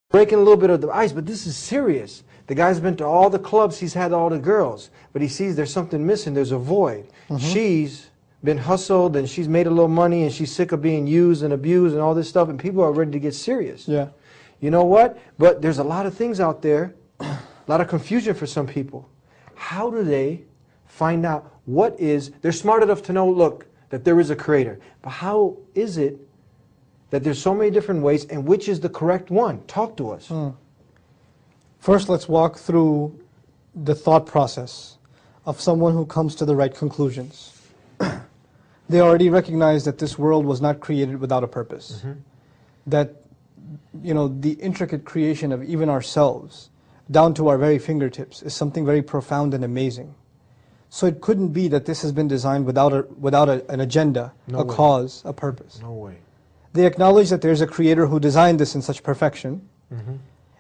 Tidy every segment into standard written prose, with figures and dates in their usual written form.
breaking a little bit of the ice, but this is serious. The guy's been to all the clubs, he's had all the girls, but he sees there's something missing, there's a void. She's been hustled and she's made a little money and she's sick of being used and abused and all this stuff, and people are ready to get serious. Yeah. You know what? But there's a lot of things out there, a lot of confusion for some people. How do they find out what is, they're smart enough to know, look, that there is a creator, but how is it that there's so many different ways, and which is the correct one? Talk to us. First, let's walk through the thought process of someone who comes to the right conclusions. They already recognize that this world was not created without a purpose. That, you know, the intricate creation of even ourselves, down to our very fingertips, is something very profound and amazing. So it couldn't be that this has been designed without an agenda, a cause, a purpose. No way. They acknowledge that there's a creator who designed this in such perfection.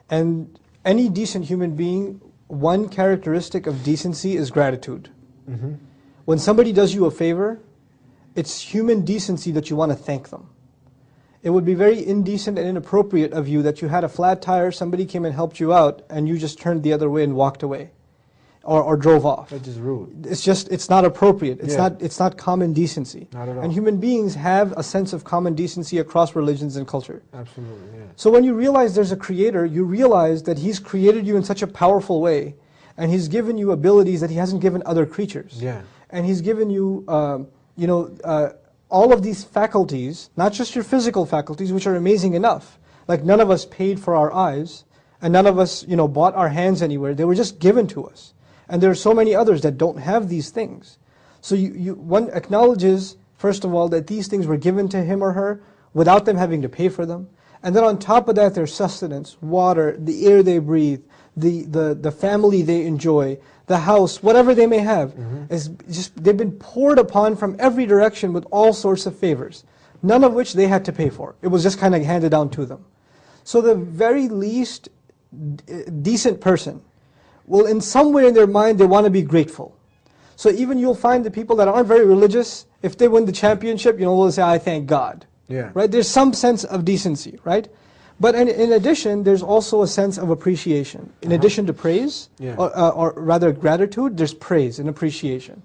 And any decent human being, one characteristic of decency is gratitude. When somebody does you a favor, it's human decency that you want to thank them. It would be very indecent and inappropriate of you that you had a flat tire, somebody came and helped you out, and you just turned the other way and walked away. Or drove off. That's just rude. It's not appropriate. It's not common decency. Not at all. And human beings have a sense of common decency across religions and culture. Absolutely, yeah. So when you realize there's a creator, you realize that he's created you in such a powerful way, and he's given you abilities that he hasn't given other creatures. Yeah. And he's given you, all of these faculties, not just your physical faculties, which are amazing enough. Like none of us paid for our eyes, and none of us, bought our hands anywhere. They were just given to us. And there are so many others that don't have these things. So one acknowledges, first of all, that these things were given to him or her without them having to pay for them. And then on top of that, there's sustenance, water, the air they breathe, the family they enjoy, the house, whatever they may have. They've been poured upon from every direction with all sorts of favors, none of which they had to pay for. It was just kind of handed down to them. So the very least decent person, well, in some way in their mind, they want to be grateful. So even you'll find the people that aren't very religious, if they win the championship, will say, I thank God. Yeah. Right? There's some sense of decency, right? But in addition, there's also a sense of appreciation. In addition to praise, or rather gratitude, there's praise and appreciation.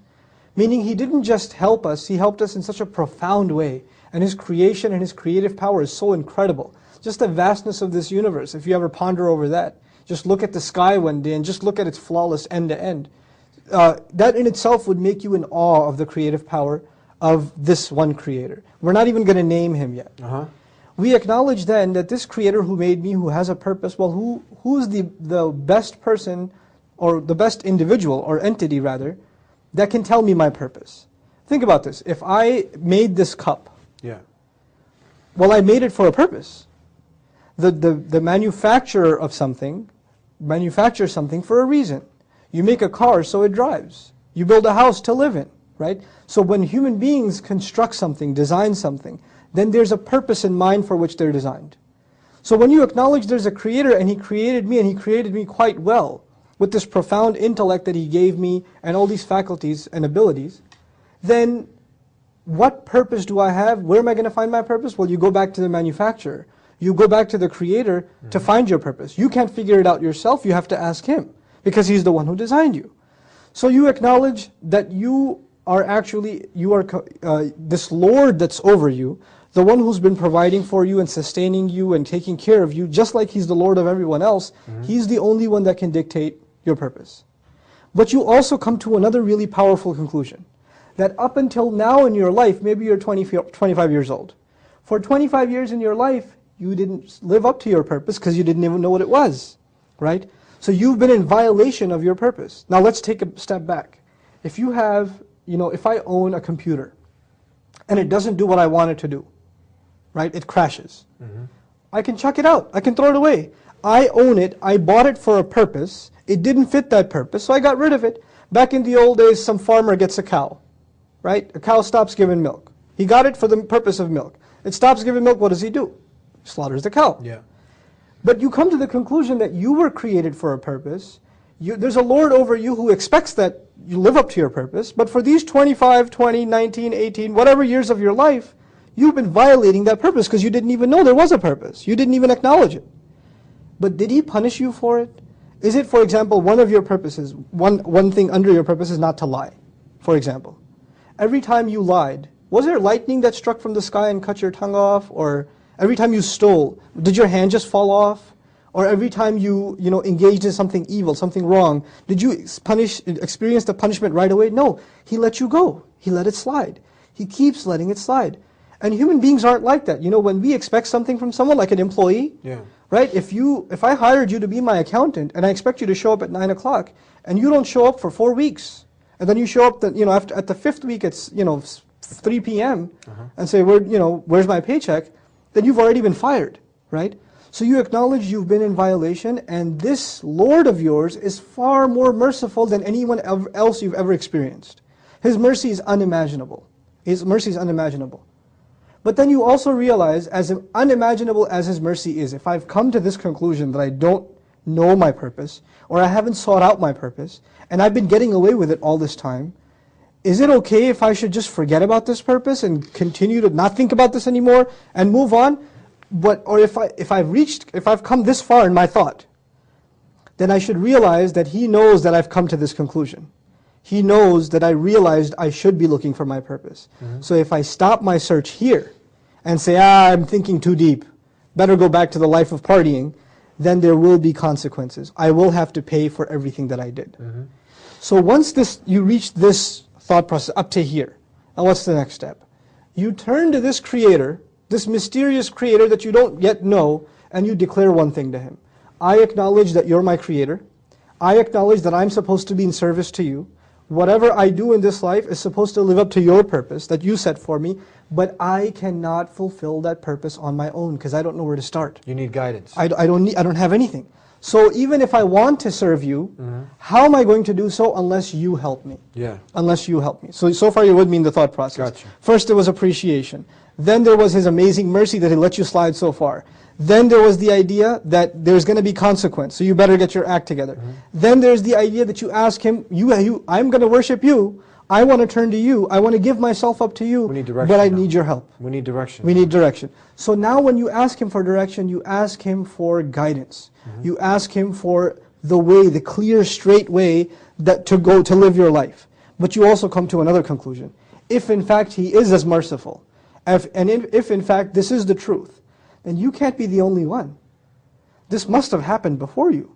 Meaning he didn't just help us, he helped us in such a profound way. And his creation and his creative power is so incredible. Just the vastness of this universe, if you ever ponder over that. Just look at the sky one day and just look at its flawless end to end. That in itself would make you in awe of the creative power of this one creator. We're not even going to name him yet. We acknowledge then that this creator who made me, who has a purpose, well, who's the best person, or the best individual, or entity rather, that can tell me my purpose? Think about this. If I made this cup, well, I made it for a purpose. The manufacturer of something manufactures something for a reason. You make a car so it drives. You build a house to live in, right? So when human beings construct something, design something, then there's a purpose in mind for which they're designed. So when you acknowledge there's a creator and he created me, and he created me quite well, with this profound intellect that he gave me and all these faculties and abilities, then what purpose do I have? Where am I going to find my purpose? Well, you go back to the manufacturer. You go back to the creator to find your purpose. You can't figure it out yourself, you have to ask him, because he's the one who designed you. So you acknowledge that you are actually, this Lord that's over you, the one who's been providing for you and sustaining you and taking care of you, just like he's the Lord of everyone else, he's the only one that can dictate your purpose. But you also come to another really powerful conclusion, that up until now in your life, maybe you're 25 years old. For 25 years in your life, you didn't live up to your purpose because you didn't even know what it was, right? So you've been in violation of your purpose. Now let's take a step back. If you have, if I own a computer and it doesn't do what I want it to do, right? It crashes. I can chuck it out. I can throw it away. I own it. I bought it for a purpose. It didn't fit that purpose, so I got rid of it. Back in the old days, some farmer gets a cow, right? A cow stops giving milk. He got it for the purpose of milk. It stops giving milk, what does he do? Slaughters the cow. But you come to the conclusion that you were created for a purpose. There's a Lord over you who expects that you live up to your purpose, but for these 25, 20, 19, 18, whatever years of your life, you've been violating that purpose because you didn't even know there was a purpose. You didn't even acknowledge it. But did He punish you for it? Is it, for example, one of your purposes, one thing under your purpose is not to lie, for example. Every time you lied, was there lightning that struck from the sky and cut your tongue off? Or every time you stole, did your hand just fall off? Or every time you engaged in something evil, something wrong, did you experience the punishment right away? No, He let you go. He let it slide. He keeps letting it slide. And human beings aren't like that. When we expect something from someone, like an employee, right? If I hired you to be my accountant and I expect you to show up at 9 o'clock and you don't show up for 4 weeks, and then you show up at the 5th week it's 3 p.m. and say, where's my paycheck? Then you've already been fired, right? So you acknowledge you've been in violation, and this Lord of yours is far more merciful than anyone else you've ever experienced. His mercy is unimaginable. His mercy is unimaginable. But then you also realize, as unimaginable as His mercy is, if I've come to this conclusion that I don't know my purpose, or I haven't sought out my purpose, and I've been getting away with it all this time, is it okay if I should just forget about this purpose and continue to not think about this anymore and move on? Or if I've come this far in my thought, then I should realize that He knows that I've come to this conclusion. He knows that I realized I should be looking for my purpose. So if I stop my search here and say, I'm thinking too deep, better go back to the life of partying, then there will be consequences. I will have to pay for everything that I did. So once you reach this thought process up to here, now what's the next step? You turn to this Creator, this mysterious Creator that you don't yet know, and you declare one thing to Him. I acknowledge that You're my Creator. I acknowledge that I'm supposed to be in service to You. Whatever I do in this life is supposed to live up to Your purpose that You set for me, but I cannot fulfill that purpose on my own because I don't know where to start. You need guidance. I don't have anything. So even if I want to serve You, how am I going to do so unless You help me? Unless You help me. So far you're with me in the thought process. Gotcha. First there was appreciation. Then there was His amazing mercy that He let you slide so far. Then there was the idea that there's going to be consequence, so you better get your act together. Then there's the idea that you ask Him, I'm going to worship You, I want to turn to You, I want to give myself up to You, but I need Your help. We need direction. We need direction. So now when you ask Him for direction, you ask Him for guidance. You ask Him for the way, the clear, straight way to live your life. But you also come to another conclusion. If in fact He is as merciful, if in fact this is the truth, then you can't be the only one. This must have happened before you.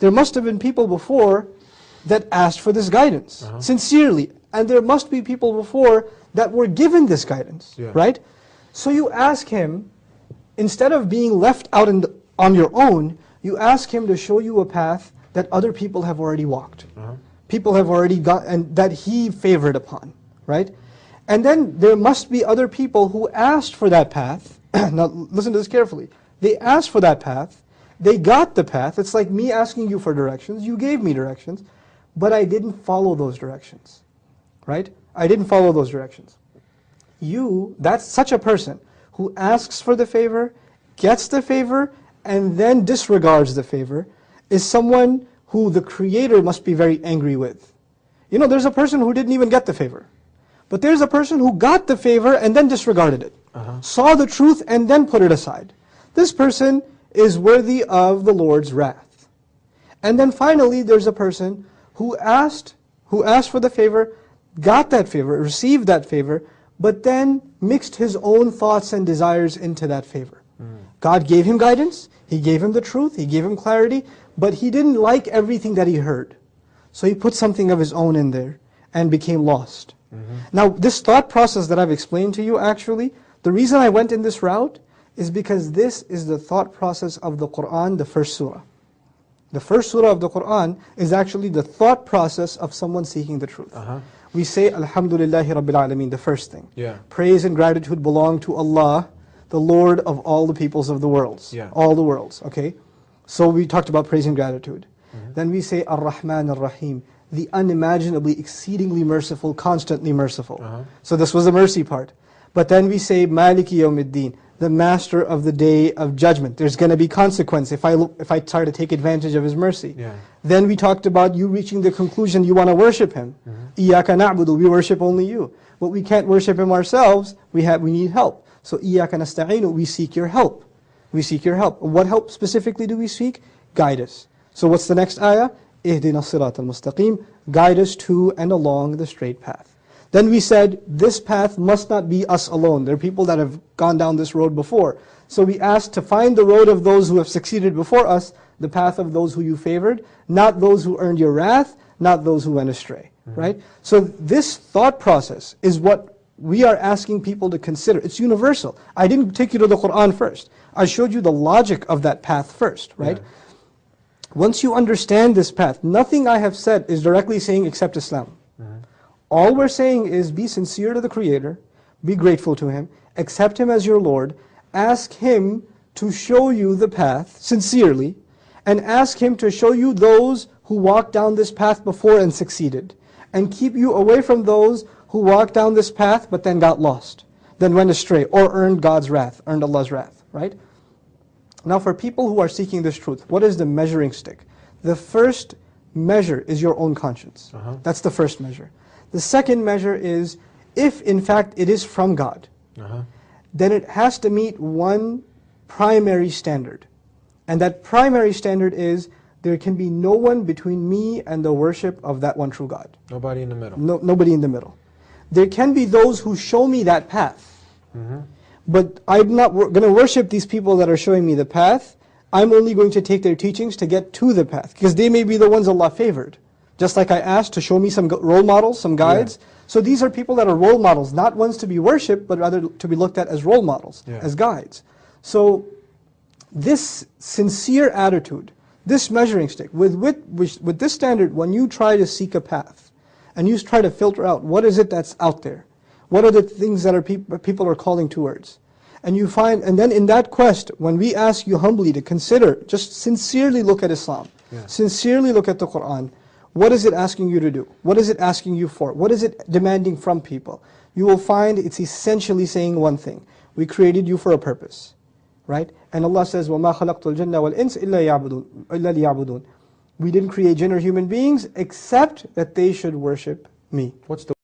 There must have been people before that asked for this guidance, sincerely. And there must be people before that were given this guidance, right? So you ask Him, instead of being left out on your own, you ask Him to show you a path that other people have already walked. People have already got, and that He favored upon, right? And then there must be other people who asked for that path. Now listen to this carefully. They asked for that path. They got the path. It's like me asking you for directions. You gave me directions, but I didn't follow those directions, right? I didn't follow those directions. That's such a person who asks for the favor, gets the favor, and then disregards the favor, is someone who the Creator must be very angry with. There's a person who didn't even get the favor. But there's a person who got the favor and then disregarded it. Saw the truth and then put it aside. This person is worthy of the Lord's wrath. And then finally there's a person who asked for the favor, got that favor, received that favor, but then mixed his own thoughts and desires into that favor. God gave him guidance, He gave him the truth, He gave him clarity, but he didn't like everything that he heard. So he put something of his own in there and became lost. Now this thought process that I've explained to you, actually, the reason I went in this route is because this is the thought process of the Qur'an, the first surah. The first surah of the Qur'an is actually the thought process of someone seeking the truth. We say, Alhamdulillahi Rabbil Alameen, the first thing. Praise and gratitude belong to Allah, the Lord of all the peoples of the worlds. All the worlds, okay? So we talked about praise and gratitude. Then we say, Ar-Rahman Ar-Rahim, the unimaginably, exceedingly merciful, constantly merciful. So this was the mercy part. But then we say, Maliki Yawmiddin, the master of the day of judgment. There's going to be consequence if I try to take advantage of His mercy. Then we talked about you reaching the conclusion you want to worship Him. Iyaka na'budu, we worship only You. But we can't worship Him ourselves, we need help. So Iyaka nasta'inu, we seek Your help. We seek your help. What help specifically do we seek? Guide us. So what's the next ayah? Ihdina sirat al-mustaqim. Guide us to and along the straight path. Then we said, this path must not be us alone. There are people that have gone down this road before. So we asked to find the road of those who have succeeded before us, the path of those who you favored, not those who earned your wrath, not those who went astray. Right? So this thought process is what we are asking people to consider. It's universal. I didn't take you to the Qur'an first. I showed you the logic of that path first, right? Yeah. Once you understand this path, nothing I have said is directly saying accept Islam. All we're saying is be sincere to the Creator, be grateful to Him, accept Him as your Lord, ask Him to show you the path sincerely, and ask Him to show you those who walked down this path before and succeeded, and keep you away from those who walked down this path but then got lost, then went astray, or earned God's wrath, earned Allah's wrath, right? Now for people who are seeking this truth, what is the measuring stick? The first measure is your own conscience. That's the first measure. The second measure is, if in fact it is from God, then it has to meet one primary standard. And that primary standard is, there can be no one between me and the worship of that one true God. Nobody in the middle. Nobody in the middle. There can be those who show me that path. But I'm not going to worship these people that are showing me the path. I'm only going to take their teachings to get to the path, because they may be the ones Allah favored. Just like I asked to show me some role models, some guides. So these are people that are role models, not ones to be worshipped, but rather to be looked at as role models, as guides. So this sincere attitude, this measuring stick, with this standard, when you try to seek a path, and you try to filter out what is it that's out there, what are the things that people are calling towards, and you find, and then in that quest, when we ask you humbly to consider, just sincerely look at Islam, sincerely look at the Qur'an, what is it asking you to do? What is it asking you for? What is it demanding from people? You will find it's essentially saying one thing: we created you for a purpose, right? And Allah says, وَمَا خَلَقْتُ الْجَنَّ وَالْإِنسِ إِلَّا لِيَعْبُدُونَ. We didn't create jinn or human beings except that they should worship me. What's the